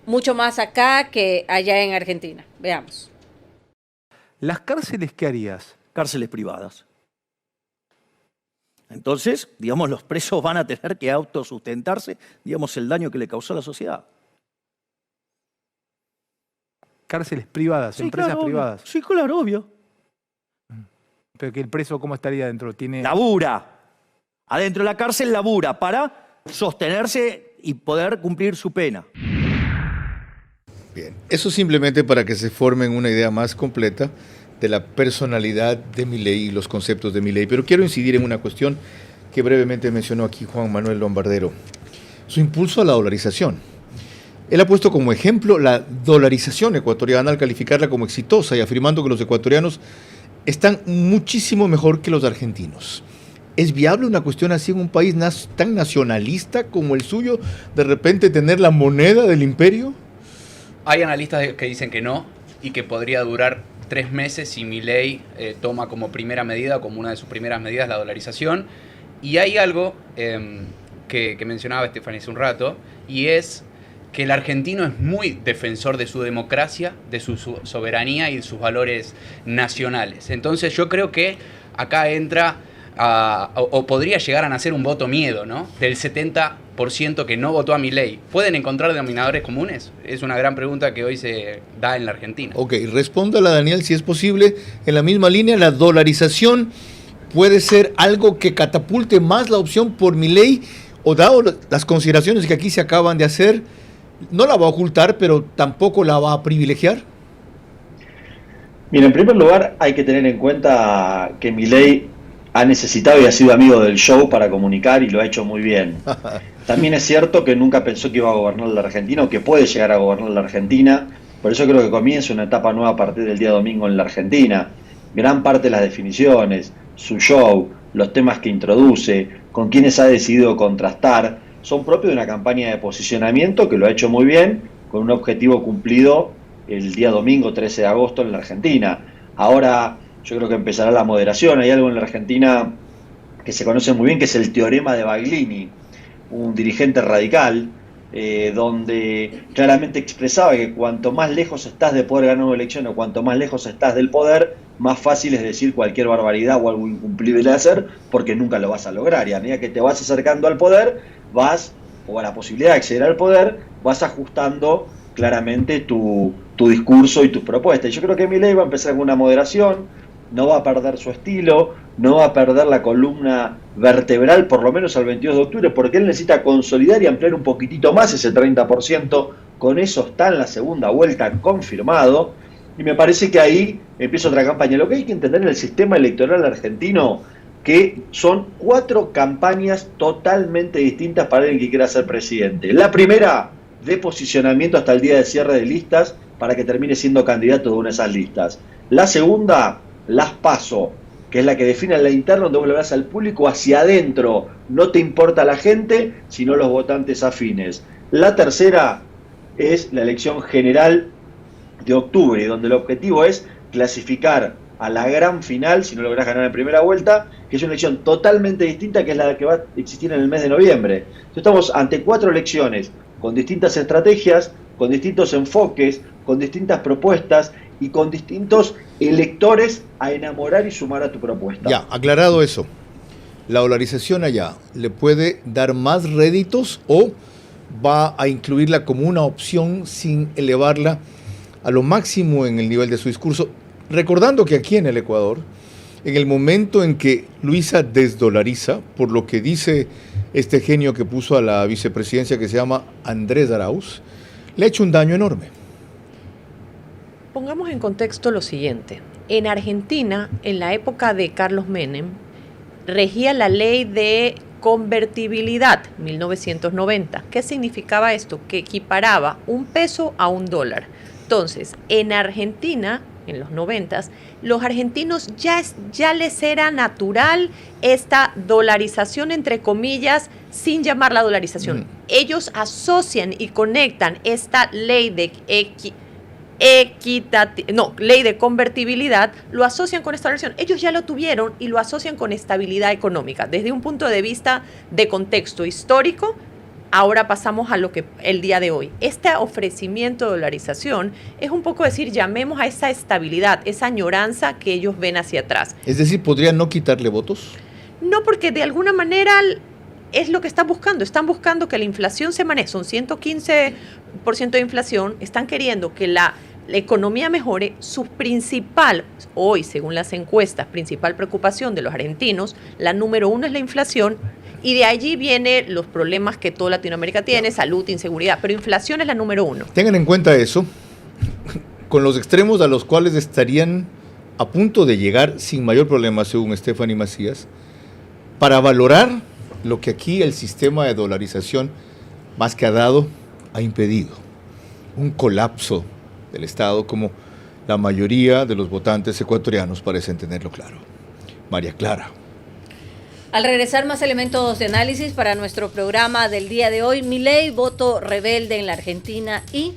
mucho más acá que allá en Argentina. Veamos. ¿Las cárceles qué harías? Cárceles privadas. Entonces, digamos, los presos van a tener que autosustentarse, digamos, el daño que le causó a la sociedad. Cárceles privadas, Sí, empresas claro, privadas. obvio. Sí, claro, obvio. Pero que el preso, ¿cómo estaría dentro? ¿Tiene... Labura. Adentro de la cárcel labura para sostenerse y poder cumplir su pena. Bien, eso simplemente para que se formen una idea más completa de la personalidad de Milei y los conceptos de Milei. Pero quiero incidir en una cuestión que brevemente mencionó aquí Juan Manuel Lombardero. Su impulso a la dolarización. Él ha puesto como ejemplo la dolarización ecuatoriana al calificarla como exitosa y afirmando que los ecuatorianos están muchísimo mejor que los argentinos. ¿Es viable una cuestión así en un país tan nacionalista como el suyo, de repente tener la moneda del imperio? Hay analistas que dicen que no y que podría durar 3 meses si Milei toma como primera medida, como una de sus primeras medidas, la dolarización. Y hay algo que mencionaba Estefanía hace un rato, y es que el argentino es muy defensor de su democracia, de su soberanía y de sus valores nacionales. Entonces yo creo que acá entra o podría llegar a nacer un voto miedo, ¿no? Del 70% que no votó a Milei. ¿Pueden encontrar denominadores comunes? Es una gran pregunta que hoy se da en la Argentina. Ok, respóndala, Daniel, si es posible. En la misma línea, la dolarización puede ser algo que catapulte más la opción por Milei, o dado las consideraciones que aquí se acaban de hacer, no la va a ocultar, pero tampoco la va a privilegiar. Mira, en primer lugar hay que tener en cuenta que Milei ha necesitado y ha sido amigo del show para comunicar y lo ha hecho muy bien. También es cierto que nunca pensó que iba a gobernar la Argentina o que puede llegar a gobernar la Argentina. Por eso creo que comienza una etapa nueva a partir del día domingo en la Argentina. Gran parte de las definiciones, su show, los temas que introduce, con quienes ha decidido contrastar, son propios de una campaña de posicionamiento que lo ha hecho muy bien, con un objetivo cumplido el día domingo 13 de agosto en la Argentina. Ahora yo creo que empezará la moderación. Hay algo en la Argentina que se conoce muy bien, que es el teorema de Baglini, un dirigente radical, donde claramente expresaba que cuanto más lejos estás de poder ganar una elección o cuanto más lejos estás del poder, más fácil es decir cualquier barbaridad o algo incumplible de hacer, porque nunca lo vas a lograr. Y a medida que te vas acercando al poder, o a la posibilidad de acceder al poder, vas ajustando claramente tu discurso y tus propuestas. Y yo creo que Milei va a empezar con una moderación, no va a perder su estilo, no va a perder la columna vertebral, por lo menos al 22 de octubre, porque él necesita consolidar y ampliar un poquitito más ese 30%, con eso está en la segunda vuelta confirmado, y me parece que ahí empieza otra campaña. Lo que hay que entender en el sistema electoral argentino, que son 4 campañas totalmente distintas para alguien que quiera ser presidente. La primera, de posicionamiento hasta el día de cierre de listas, para que termine siendo candidato de una de esas listas. La segunda, las PASO, que es la que define la interna, donde vos le hablas al público hacia adentro, no te importa la gente, sino los votantes afines. La tercera es la elección general de octubre, donde el objetivo es clasificar a la gran final, si no lográs ganar en primera vuelta, que es una elección totalmente distinta, que es la que va a existir en el mes de noviembre. Entonces estamos ante 4 elecciones, con distintas estrategias, con distintos enfoques, con distintas propuestas y con distintos electores a enamorar y sumar a tu propuesta. Ya, aclarado eso, ¿la dolarización allá le puede dar más réditos o va a incluirla como una opción sin elevarla a lo máximo en el nivel de su discurso, recordando que aquí en el Ecuador, en el momento en que Luisa desdolariza, por lo que dice este genio que puso a la vicepresidencia que se llama Andrés Arauz, le ha hecho un daño enorme. Pongamos en contexto lo siguiente. En Argentina, en la época de Carlos Menem, regía la ley de convertibilidad, 1990. ¿Qué significaba esto? Que equiparaba un peso a un dólar. Entonces, en Argentina, en los 90s, los argentinos ya les era natural esta dolarización, entre comillas, sin llamarla dolarización. Ellos asocian y conectan esta ley de ley de convertibilidad, lo asocian con esta versión. Ellos ya lo tuvieron y lo asocian con estabilidad económica. Desde un punto de vista de contexto histórico, ahora pasamos a lo que el día de hoy. Este ofrecimiento de dolarización es un poco decir, llamemos a esa estabilidad, esa añoranza que ellos ven hacia atrás. Es decir, ¿podrían no quitarle votos? No, porque de alguna manera es lo que están buscando. Están buscando que la inflación se maneje. Son 115% de inflación. Están queriendo que la economía mejore. Su principal, hoy según las encuestas, principal preocupación de los argentinos, la número 1 es la inflación. Y de allí vienen los problemas que toda Latinoamérica tiene, salud, inseguridad. Pero inflación es la número 1. Tengan en cuenta eso, con los extremos a los cuales estarían a punto de llegar sin mayor problema, según Stephanie Macías, para valorar lo que aquí el sistema de dolarización, más que ha dado, ha impedido. Un colapso del Estado, como la mayoría de los votantes ecuatorianos parecen tenerlo claro. María Clara. Al regresar, más elementos de análisis para nuestro programa del día de hoy. Milei, voto rebelde en la Argentina y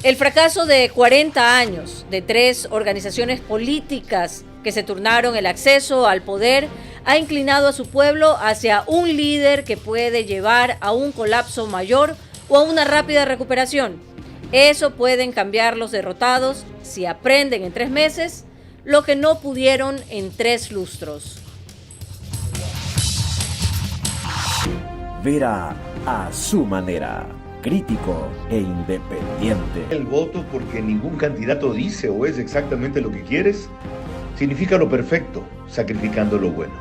el fracaso de 40 años de 3 organizaciones políticas que se turnaron el acceso al poder ha inclinado a su pueblo hacia un líder que puede llevar a un colapso mayor o a una rápida recuperación. Eso pueden cambiar los derrotados si aprenden en 3 meses lo que no pudieron en 3 lustros. Vera a su manera, crítico e independiente. El voto porque ningún candidato dice o es exactamente lo que quieres, significa lo perfecto, sacrificando lo bueno.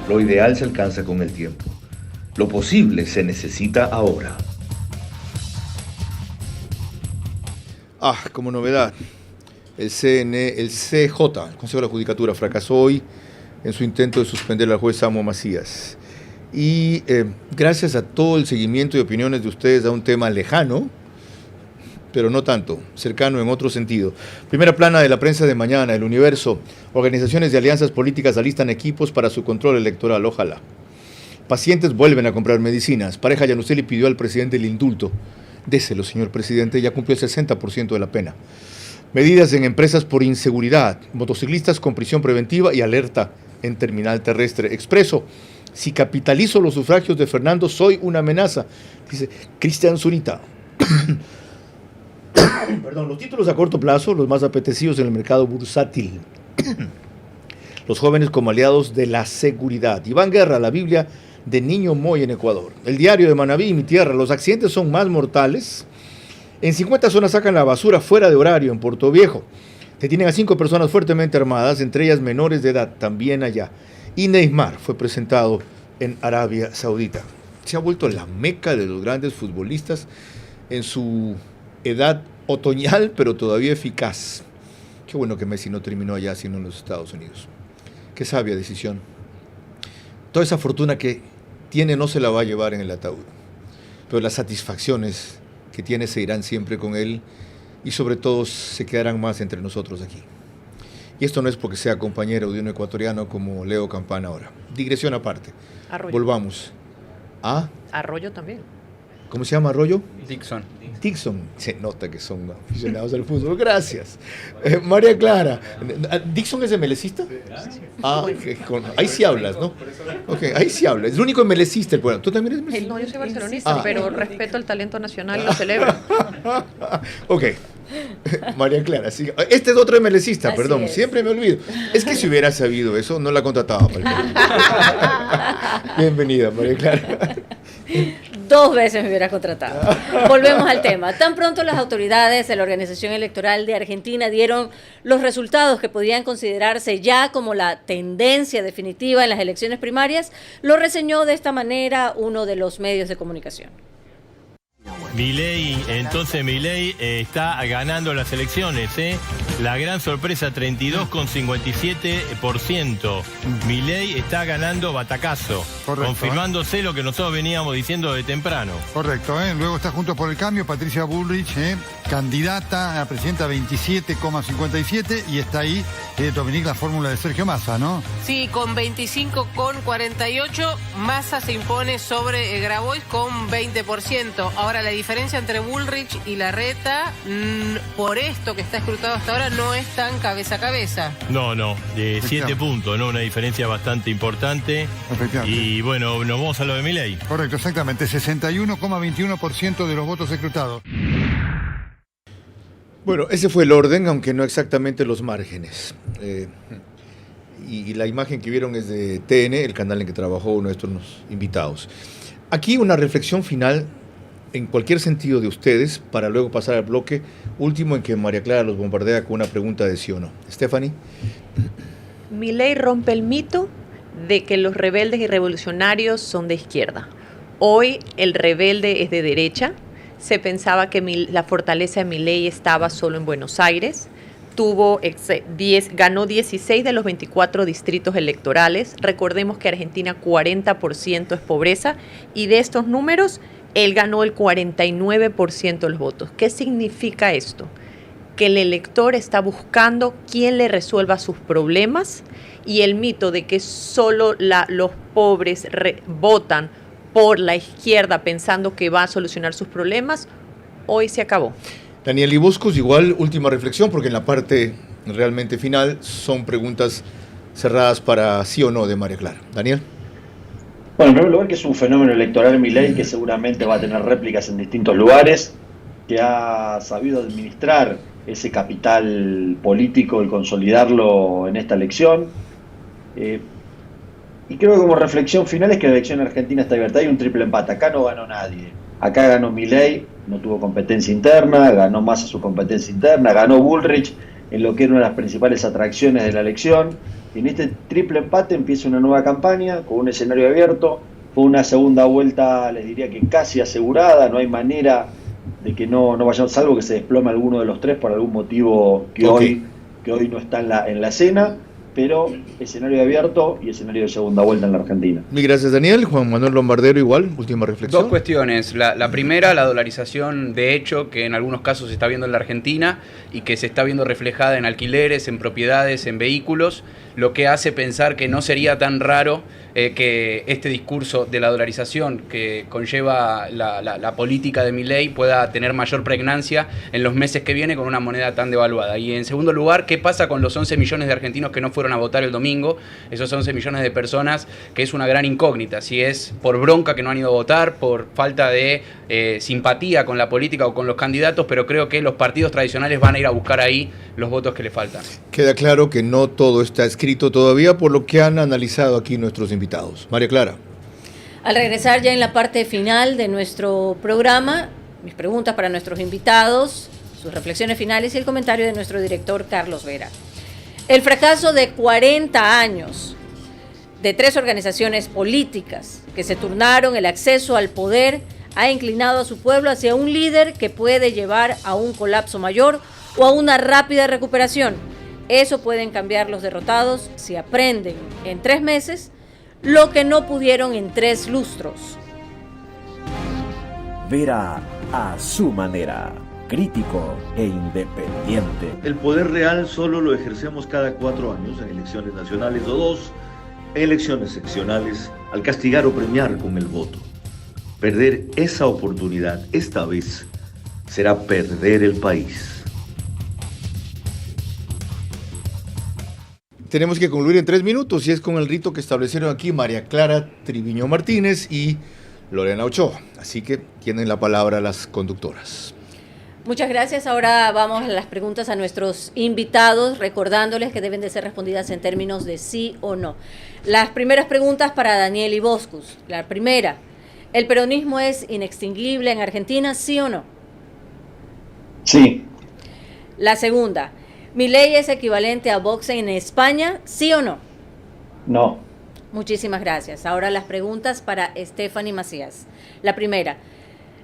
Lo ideal se alcanza con el tiempo. Lo posible se necesita ahora. Como novedad, el CJ, el Consejo de la Judicatura, fracasó hoy en su intento de suspender al juez Samo Macías. Y gracias a todo el seguimiento y opiniones de ustedes a un tema lejano, pero no tanto, cercano en otro sentido. Primera plana de la prensa de mañana, El Universo. Organizaciones de alianzas políticas alistan equipos para su control electoral, ojalá. Pacientes vuelven a comprar medicinas. Pareja Yanuseli pidió al presidente el indulto. Déselo, señor presidente, ya cumplió el 60% de la pena. Medidas en empresas por inseguridad. Motociclistas con prisión preventiva y alerta en terminal terrestre. Expreso. Si capitalizo los sufragios de Fernando, soy una amenaza, dice Cristian Zurita. Perdón, los títulos a corto plazo, los más apetecidos en el mercado bursátil. Los jóvenes como aliados de la seguridad. Iván Guerra, la Biblia de Niño Moy en Ecuador. El diario de Manabí, mi tierra. Los accidentes son más mortales. En 50 zonas sacan la basura fuera de horario en Puerto Viejo. Detienen a 5 personas fuertemente armadas, entre ellas menores de edad, también allá. Y Neymar fue presentado en Arabia Saudita. Se ha vuelto la meca de los grandes futbolistas en su edad otoñal, pero todavía eficaz. Qué bueno que Messi no terminó allá, sino en los Estados Unidos. Qué sabia decisión. Toda esa fortuna que tiene no se la va a llevar en el ataúd, pero las satisfacciones que tiene se irán siempre con él y sobre todo se quedarán más entre nosotros aquí. Y esto no es porque sea compañero de un ecuatoriano como Leo Campana ahora. Digresión aparte. Arroyo. Volvamos. Arroyo también. ¿Cómo se llama Arroyo? Dixon. Dixon. Se nota que son aficionados al fútbol. Gracias. María Clara. ¿Dixon es emelecista? Ahí sí hablas, ¿no? Ok, ahí sí hablas. Es el único emelecista. ¿Tú también eres emelecista? No, yo soy barcelonista, pero respeto el talento nacional y lo celebro. Ok. María Clara, sí. Este es otro MLCista, Así perdón, es. siempre me olvido. Es que si hubiera sabido eso, no la contrataba. Bienvenida, María Clara. 2 veces me hubiera contratado. Volvemos al tema. Tan pronto las autoridades de la Organización Electoral de Argentina dieron los resultados que podían considerarse ya como la tendencia definitiva en las elecciones primarias, lo reseñó de esta manera uno de los medios de comunicación. Milei está ganando las elecciones, ¿eh? La gran sorpresa, 32,57%. Milei está ganando batacazo, confirmándose lo que nosotros veníamos diciendo de temprano. Correcto, ¿eh? Luego está Juntos por el Cambio, Patricia Bullrich, candidata a presidenta 27,57, y está ahí, Dominique, la fórmula de Sergio Massa, ¿no? Sí, con 25,48, Massa se impone sobre Grabois con 20%. Ahora, la diferencia entre Bullrich y Larreta, por esto que está escrutado hasta ahora, no es tan cabeza a cabeza. No, de 7 puntos, ¿no? Una diferencia bastante importante. Y bueno, nos vamos a lo de Milei. Correcto, exactamente, 61,21% de los votos escrutados. Bueno, ese fue el orden, aunque no exactamente los márgenes. Y la imagen que vieron es de TN, el canal en que trabajó nuestros invitados. Aquí una reflexión final en cualquier sentido de ustedes, para luego pasar al bloque último en que María Clara los bombardea con una pregunta de sí o no. Stephanie. Milei rompe el mito de que los rebeldes y revolucionarios son de izquierda. Hoy el rebelde es de derecha. Se pensaba que la fortaleza de Milei estaba solo en Buenos Aires. Ganó 16 de los 24 distritos electorales. Recordemos que Argentina 40% es pobreza, y de estos números él ganó el 49% de los votos. ¿Qué significa esto? Que el elector está buscando quién le resuelva sus problemas, y el mito de que solo los pobres votan por la izquierda pensando que va a solucionar sus problemas, hoy se acabó. Daniel Iboscos, igual, última reflexión, porque en la parte realmente final son preguntas cerradas para sí o no de María Clara. Daniel. Bueno, en primer lugar, que es un fenómeno electoral Milei que seguramente va a tener réplicas en distintos lugares, que ha sabido administrar ese capital político y consolidarlo en esta elección. Y creo que como reflexión final es que la elección en Argentina está abierta. Hay un triple empate. Acá no ganó nadie. Acá ganó Milei, no tuvo competencia interna, ganó Massa su competencia interna, ganó Bullrich en lo que era una de las principales atracciones de la elección. Y en este triple empate empieza una nueva campaña con un escenario abierto. Fue una segunda vuelta, les diría que casi asegurada. No hay manera de que no vayamos, salvo que se desplome alguno de los tres por algún motivo que hoy no está en la escena. Pero escenario abierto y escenario de segunda vuelta en la Argentina. Mil gracias, Daniel. Juan Manuel Lombardero, igual, última reflexión. 2 cuestiones. La primera, la dolarización de hecho que en algunos casos se está viendo en la Argentina y que se está viendo reflejada en alquileres, en propiedades, en vehículos, lo que hace pensar que no sería tan raro que este discurso de la dolarización que conlleva la política de Milei pueda tener mayor pregnancia en los meses que viene con una moneda tan devaluada. Y en segundo lugar, ¿qué pasa con los 11 millones de argentinos que no fueron a votar el domingo? Esos 11 millones de personas, que es una gran incógnita, si es por bronca que no han ido a votar, por falta de simpatía con la política o con los candidatos, pero creo que los partidos tradicionales van a ir a buscar ahí los votos que le faltan. Queda claro que no todo está escrito todavía, por lo que han analizado aquí nuestros invitados. María Clara. Al regresar ya en la parte final de nuestro programa, mis preguntas para nuestros invitados, sus reflexiones finales y el comentario de nuestro director Carlos Vera. El fracaso de 40 años de 3 organizaciones políticas que se turnaron el acceso al poder ha inclinado a su pueblo hacia un líder que puede llevar a un colapso mayor o a una rápida recuperación. Eso pueden cambiar los derrotados si aprenden en 3 meses lo que no pudieron en 3 lustros. Vera a su manera, crítico e independiente. El poder real solo lo ejercemos cada 4 años en elecciones nacionales o 2 en elecciones seccionales al castigar o premiar con el voto. Perder esa oportunidad esta vez será perder el país. Tenemos que concluir en 3 minutos y es con el rito que establecieron aquí María Clara Triviño Martínez y Lorena Ochoa. Así que tienen la palabra las conductoras. Muchas gracias. Ahora vamos a las preguntas a nuestros invitados, recordándoles que deben de ser respondidas en términos de sí o no. Las primeras preguntas para Daniel Iboscus. La primera, ¿el peronismo es inextinguible en Argentina, sí o no? Sí. La segunda, ¿Milei es equivalente a Vox en España, sí o no? No. Muchísimas gracias. Ahora las preguntas para Stephanie Macías. La primera,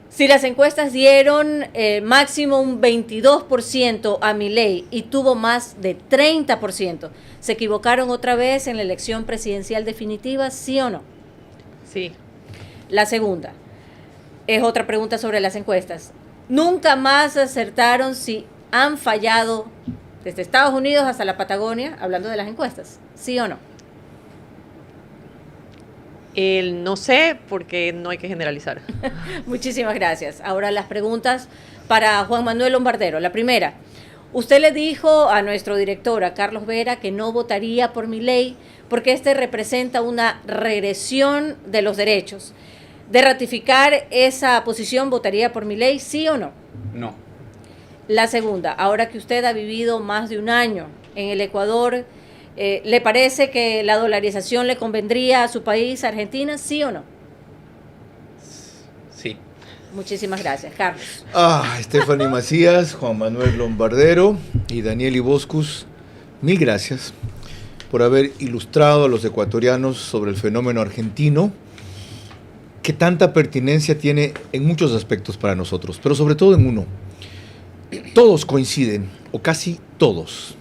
si las encuestas dieron máximo un 22% a Milei y tuvo más de 30%, ¿se equivocaron otra vez en la elección presidencial definitiva, sí o no? Sí. La segunda, es otra pregunta sobre las encuestas. ¿Nunca más acertaron si han fallado desde Estados Unidos hasta la Patagonia, hablando de las encuestas, sí o no? No sé, porque no hay que generalizar. Muchísimas gracias. Ahora las preguntas para Juan Manuel Lombardero. La primera, usted le dijo a nuestro director, a Carlos Vera, que no votaría por Milei porque este representa una regresión de los derechos. ¿De ratificar esa posición votaría por Milei, sí o no? No. La segunda, ahora que usted ha vivido más de un año en el Ecuador, ¿le parece que la dolarización le convendría a su país, Argentina, sí o no? Sí. Muchísimas gracias. Carlos. Stephanie Macías, Juan Manuel Lombardero y Daniel Iboscus, mil gracias por haber ilustrado a los ecuatorianos sobre el fenómeno argentino, que tanta pertinencia tiene en muchos aspectos para nosotros, pero sobre todo en uno. Todos coinciden, o casi todos,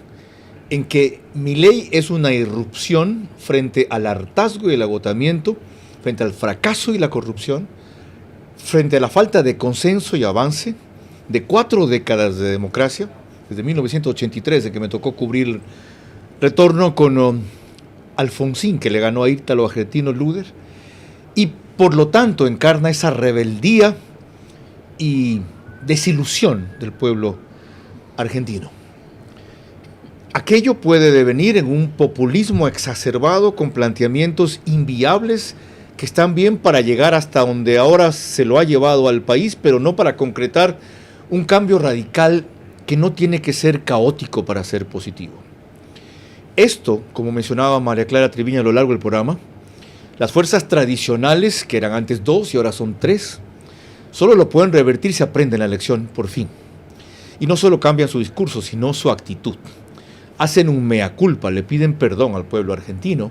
en que Milei es una irrupción frente al hartazgo y el agotamiento, frente al fracaso y la corrupción, frente a la falta de consenso y avance de 4 décadas de democracia, desde 1983, de que me tocó cubrir el retorno con Alfonsín, que le ganó a Ítalo Argentino Luder, y por lo tanto encarna esa rebeldía y desilusión del pueblo argentino. Aquello puede devenir en un populismo exacerbado con planteamientos inviables que están bien para llegar hasta donde ahora se lo ha llevado al país, pero no para concretar un cambio radical que no tiene que ser caótico para ser positivo. Esto, como mencionaba María Clara Triviño a lo largo del programa, las fuerzas tradicionales, que eran antes 2 y ahora son 3, solo lo pueden revertir si aprenden la lección, por fin. Y no solo cambian su discurso, sino su actitud. Hacen un mea culpa, le piden perdón al pueblo argentino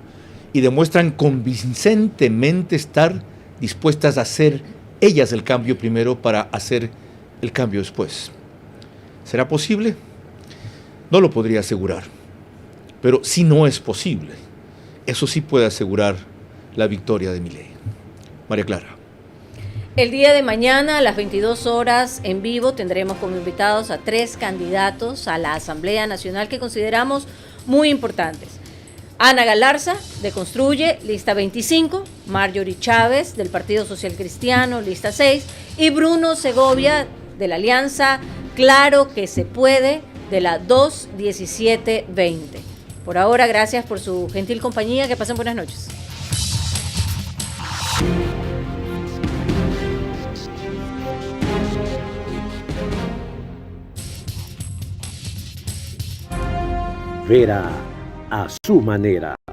y demuestran convincentemente estar dispuestas a hacer ellas el cambio primero para hacer el cambio después. ¿Será posible? No lo podría asegurar. Pero si no es posible, eso sí puede asegurar la victoria de Milei. María Clara. El día de mañana a las 22 horas en vivo tendremos como invitados a 3 candidatos a la Asamblea Nacional que consideramos muy importantes. Ana Galarza, de Construye, lista 25, Marjorie Chávez, del Partido Social Cristiano, lista 6, y Bruno Segovia, de la Alianza Claro que se puede, de la 21720. Por ahora, gracias por su gentil compañía, que pasen buenas noches. Vera a su manera.